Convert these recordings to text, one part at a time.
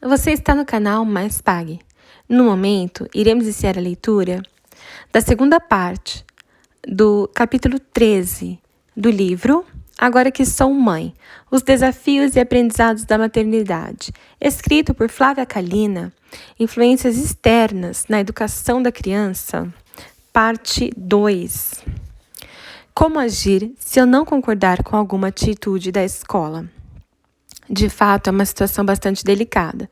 Você está no canal Mais Pague. No momento, iremos iniciar a leitura da segunda parte do capítulo 13 do livro Agora que Sou Mãe, os desafios e aprendizados da maternidade, escrito por Flávia Kalina, Influências externas na educação da criança, parte 2. Como agir se eu não concordar com alguma atitude da escola? De fato, é uma situação bastante delicada,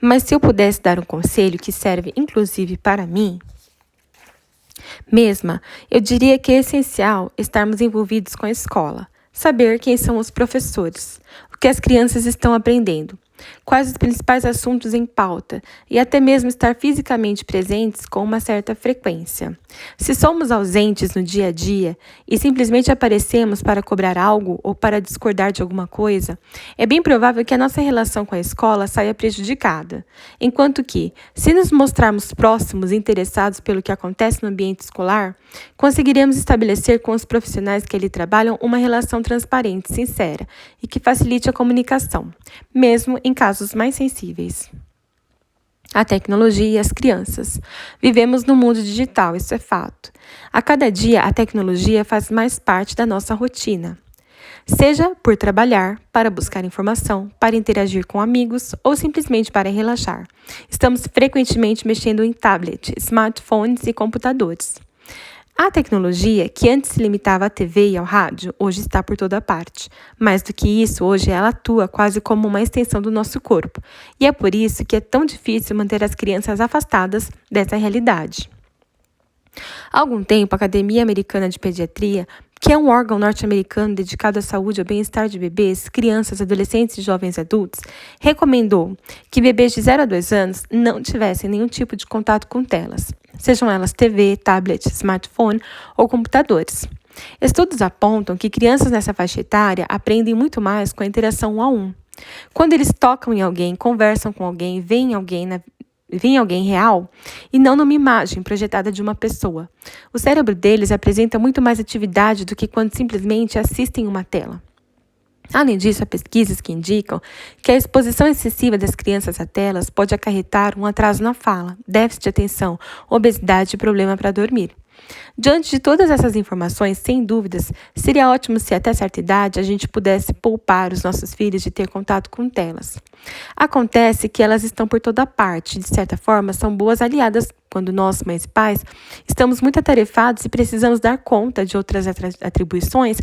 mas se eu pudesse dar um conselho que serve inclusive para mim mesma, eu diria que é essencial estarmos envolvidos com a escola, saber quem são os professores, o que as crianças estão aprendendo, quais os principais assuntos em pauta e até mesmo estar fisicamente presentes com uma certa frequência. Se somos ausentes no dia a dia e simplesmente aparecemos para cobrar algo ou para discordar de alguma coisa, é bem provável que a nossa relação com a escola saia prejudicada. Enquanto que, se nos mostrarmos próximos e interessados pelo que acontece no ambiente escolar, conseguiremos estabelecer com os profissionais que ali trabalham uma relação transparente, sincera e que facilite a comunicação, mesmo em casos mais sensíveis. A tecnologia e as crianças. Vivemos no mundo digital, isso é fato. A cada dia, a tecnologia faz mais parte da nossa rotina. Seja por trabalhar, para buscar informação, para interagir com amigos ou simplesmente para relaxar. Estamos frequentemente mexendo em tablets, smartphones e computadores. A tecnologia, que antes se limitava à TV e ao rádio, hoje está por toda parte. Mais do que isso, hoje ela atua quase como uma extensão do nosso corpo. E é por isso que é tão difícil manter as crianças afastadas dessa realidade. Há algum tempo, a Academia Americana de Pediatria, que é um órgão norte-americano dedicado à saúde e ao bem-estar de bebês, crianças, adolescentes e jovens adultos, recomendou que bebês de 0 a 2 anos não tivessem nenhum tipo de contato com telas, sejam elas TV, tablet, smartphone ou computadores. Estudos apontam que crianças nessa faixa etária aprendem muito mais com a interação 1 a 1. Quando eles tocam em alguém, conversam com alguém, veem alguém real e não numa imagem projetada de uma pessoa. O cérebro deles apresenta muito mais atividade do que quando simplesmente assistem uma tela. Além disso, há pesquisas que indicam que a exposição excessiva das crianças a telas pode acarretar um atraso na fala, déficit de atenção, obesidade e problema para dormir. Diante de todas essas informações, sem dúvidas, seria ótimo se até certa idade a gente pudesse poupar os nossos filhos de ter contato com telas. Acontece que elas estão por toda parte, de certa forma, são boas aliadas quando nós, mães e pais, estamos muito atarefados e precisamos dar conta de outras atribuições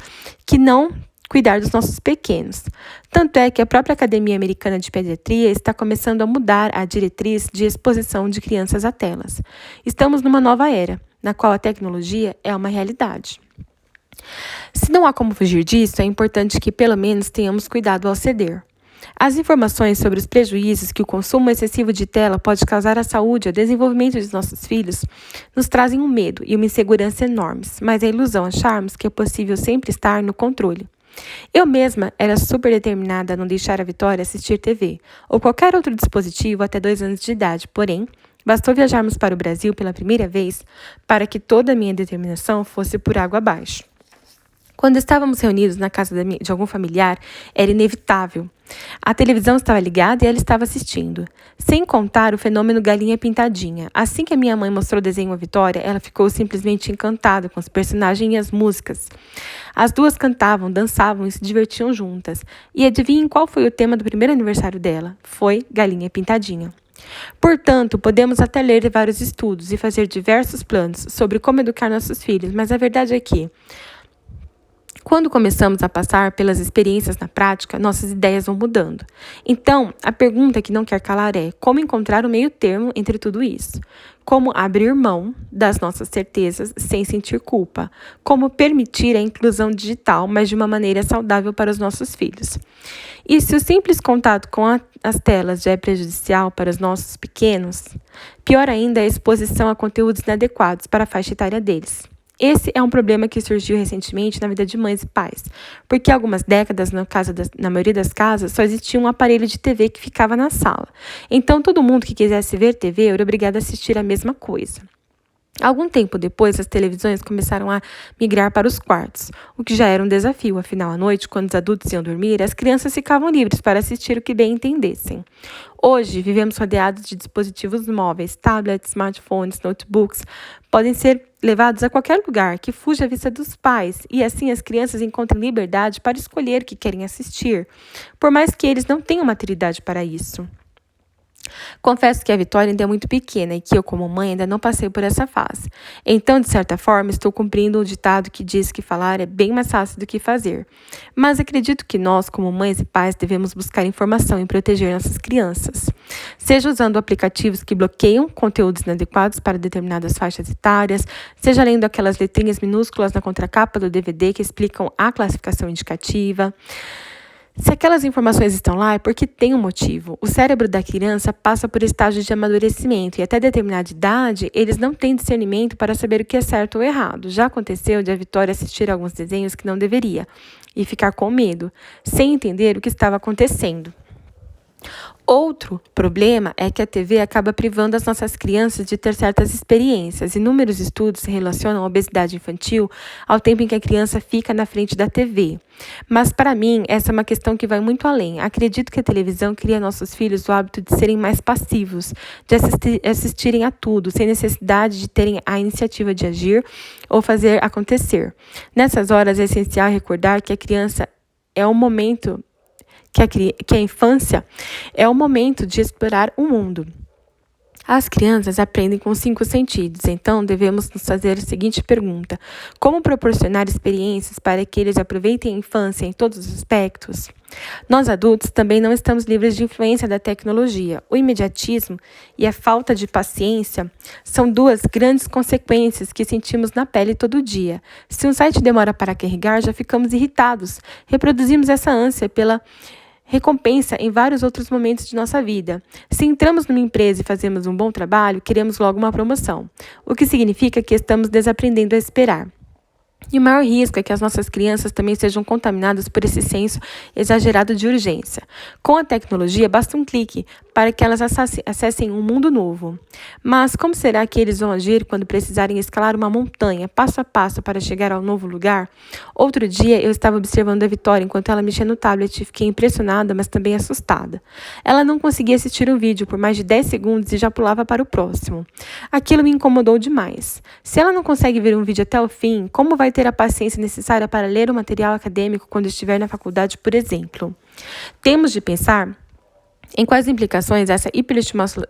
que não cuidar dos nossos pequenos. Tanto é que a própria Academia Americana de Pediatria está começando a mudar a diretriz de exposição de crianças a telas. Estamos numa nova era, na qual a tecnologia é uma realidade. Se não há como fugir disso, é importante que pelo menos tenhamos cuidado ao ceder. As informações sobre os prejuízos que o consumo excessivo de tela pode causar à saúde e ao desenvolvimento dos nossos filhos nos trazem um medo e uma insegurança enormes, mas é ilusão acharmos que é possível sempre estar no controle. Eu mesma era super determinada a não deixar a Vitória assistir TV ou qualquer outro dispositivo até 2 anos de idade, porém, bastou viajarmos para o Brasil pela primeira vez para que toda a minha determinação fosse por água abaixo. Quando estávamos reunidos na casa de algum familiar, era inevitável. A televisão estava ligada e ela estava assistindo. Sem contar o fenômeno galinha pintadinha. Assim que a minha mãe mostrou o desenho à Vitória, ela ficou simplesmente encantada com os personagens e as músicas. As duas cantavam, dançavam e se divertiam juntas. E adivinhem qual foi o tema do primeiro aniversário dela? Foi Galinha Pintadinha. Portanto, podemos até ler vários estudos e fazer diversos planos sobre como educar nossos filhos, mas a verdade é que quando começamos a passar pelas experiências na prática, nossas ideias vão mudando. Então, a pergunta que não quer calar é: como encontrar o meio termo entre tudo isso? Como abrir mão das nossas certezas sem sentir culpa? Como permitir a inclusão digital, mas de uma maneira saudável para os nossos filhos? E se o simples contato com as telas já é prejudicial para os nossos pequenos, pior ainda é a exposição a conteúdos inadequados para a faixa etária deles. Esse é um problema que surgiu recentemente na vida de mães e pais, porque há algumas décadas, na maioria das casas, só existia um aparelho de TV que ficava na sala. Então, todo mundo que quisesse ver TV era obrigado a assistir a mesma coisa. Algum tempo depois, as televisões começaram a migrar para os quartos, o que já era um desafio, afinal, à noite, quando os adultos iam dormir, as crianças ficavam livres para assistir o que bem entendessem. Hoje, vivemos rodeados de dispositivos móveis, tablets, smartphones, notebooks, podem ser levados a qualquer lugar que fuja à vista dos pais, e assim as crianças encontram liberdade para escolher o que querem assistir, por mais que eles não tenham maturidade para isso. Confesso que a Vitória ainda é muito pequena e que eu, como mãe, ainda não passei por essa fase. Então, de certa forma, estou cumprindo o ditado que diz que falar é bem mais fácil do que fazer. Mas acredito que nós, como mães e pais, devemos buscar informação e proteger nossas crianças. Seja usando aplicativos que bloqueiam conteúdos inadequados para determinadas faixas etárias, seja lendo aquelas letrinhas minúsculas na contracapa do DVD que explicam a classificação indicativa. Se aquelas informações estão lá, é porque tem um motivo. O cérebro da criança passa por estágios de amadurecimento e até determinada idade, eles não têm discernimento para saber o que é certo ou errado. Já aconteceu de a Vitória assistir alguns desenhos que não deveria e ficar com medo, sem entender o que estava acontecendo. Outro problema é que a TV acaba privando as nossas crianças de ter certas experiências. Inúmeros estudos relacionam a obesidade infantil ao tempo em que a criança fica na frente da TV. Mas, para mim, essa é uma questão que vai muito além. Acredito que a televisão cria nossos filhos o hábito de serem mais passivos, de assistirem a tudo, sem necessidade de terem a iniciativa de agir ou fazer acontecer. Nessas horas, é essencial recordar que a criança é o momento que a infância é o momento de explorar o mundo. As crianças aprendem com 5 sentidos, então devemos nos fazer a seguinte pergunta: como proporcionar experiências para que eles aproveitem a infância em todos os aspectos? Nós adultos também não estamos livres de influência da tecnologia. O imediatismo e a falta de paciência são duas grandes consequências que sentimos na pele todo dia. Se um site demora para carregar, já ficamos irritados. Reproduzimos essa ânsia pela recompensa em vários outros momentos de nossa vida. Se entramos numa empresa e fazemos um bom trabalho, queremos logo uma promoção, o que significa que estamos desaprendendo a esperar. E o maior risco é que as nossas crianças também sejam contaminadas por esse senso exagerado de urgência. Com a tecnologia, basta um clique para que elas acessem um mundo novo. Mas como será que eles vão agir quando precisarem escalar uma montanha, passo a passo, para chegar ao novo lugar? Outro dia, eu estava observando a Vitória enquanto ela mexia no tablet e fiquei impressionada, mas também assustada. Ela não conseguia assistir um vídeo por mais de 10 segundos e já pulava para o próximo. Aquilo me incomodou demais. Se ela não consegue ver um vídeo até o fim, como vai ter a paciência necessária para ler o material acadêmico quando estiver na faculdade, por exemplo? Temos de pensar em quais implicações essa hiperestimulação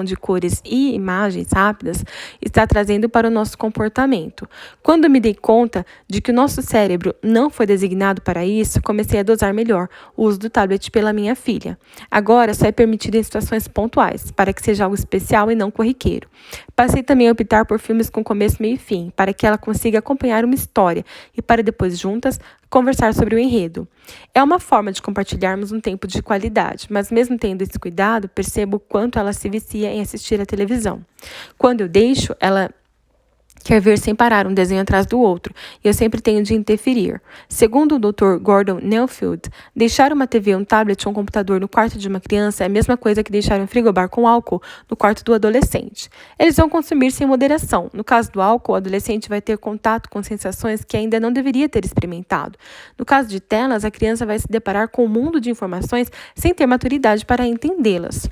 de cores e imagens rápidas está trazendo para o nosso comportamento. Quando me dei conta de que o nosso cérebro não foi designado para isso, comecei a dosar melhor o uso do tablet pela minha filha. Agora só é permitido em situações pontuais, para que seja algo especial e não corriqueiro. Passei também a optar por filmes com começo, meio e fim, para que ela consiga acompanhar uma história e para depois, juntas, conversar sobre o enredo. É uma forma de compartilharmos um tempo de qualidade, mas mesmo tendo esse cuidado, percebo o quanto ela se vicia em assistir a televisão. Quando eu deixo, ela quer ver sem parar um desenho atrás do outro, e eu sempre tenho de interferir. Segundo o Dr. Gordon Neufeld, deixar uma TV, um tablet ou um computador no quarto de uma criança é a mesma coisa que deixar um frigobar com álcool no quarto do adolescente. Eles vão consumir sem moderação. No caso do álcool, o adolescente vai ter contato com sensações que ainda não deveria ter experimentado. No caso de telas, a criança vai se deparar com um mundo de informações sem ter maturidade para entendê-las.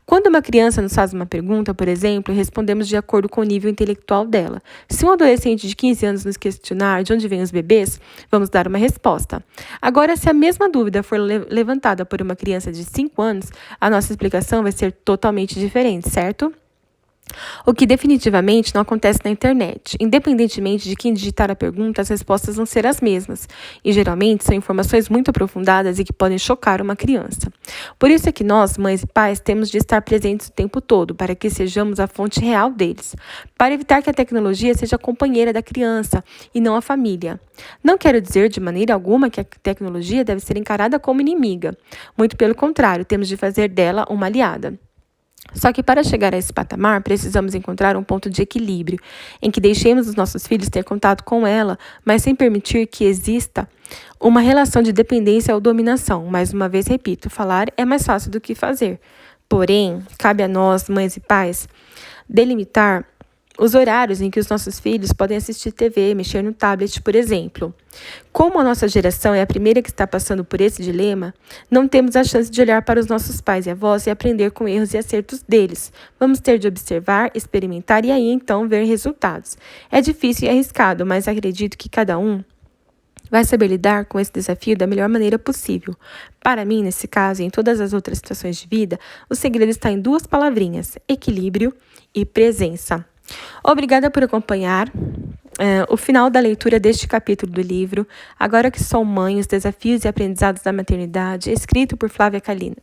Quando uma criança nos faz uma pergunta, por exemplo, respondemos de acordo com o nível intelectual dela. Se um adolescente de 15 anos nos questionar de onde vêm os bebês, vamos dar uma resposta. Agora, se a mesma dúvida for levantada por uma criança de 5 anos, a nossa explicação vai ser totalmente diferente, certo? O que definitivamente não acontece na internet. Independentemente de quem digitar a pergunta, as respostas vão ser as mesmas, e geralmente são informações muito aprofundadas e que podem chocar uma criança. Por isso é que nós, mães e pais, temos de estar presentes o tempo todo, para que sejamos a fonte real deles, para evitar que a tecnologia seja a companheira da criança e não a família. Não quero dizer de maneira alguma que a tecnologia deve ser encarada como inimiga. Muito pelo contrário, temos de fazer dela uma aliada. Só que para chegar a esse patamar, precisamos encontrar um ponto de equilíbrio, em que deixemos os nossos filhos ter contato com ela, mas sem permitir que exista uma relação de dependência ou dominação. Mais uma vez, repito, falar é mais fácil do que fazer. Porém, cabe a nós, mães e pais, delimitar os horários em que os nossos filhos podem assistir TV, mexer no tablet, por exemplo. Como a nossa geração é a primeira que está passando por esse dilema, não temos a chance de olhar para os nossos pais e avós e aprender com erros e acertos deles. Vamos ter de observar, experimentar e aí então ver resultados. É difícil e arriscado, mas acredito que cada um vai saber lidar com esse desafio da melhor maneira possível. Para mim, nesse caso e em todas as outras situações de vida, o segredo está em 2 palavrinhas: equilíbrio e presença. Obrigada por acompanhar o final da leitura deste capítulo do livro, Agora que Sou Mãe, os Desafios e Aprendizados da Maternidade, escrito por Flávia Kalina.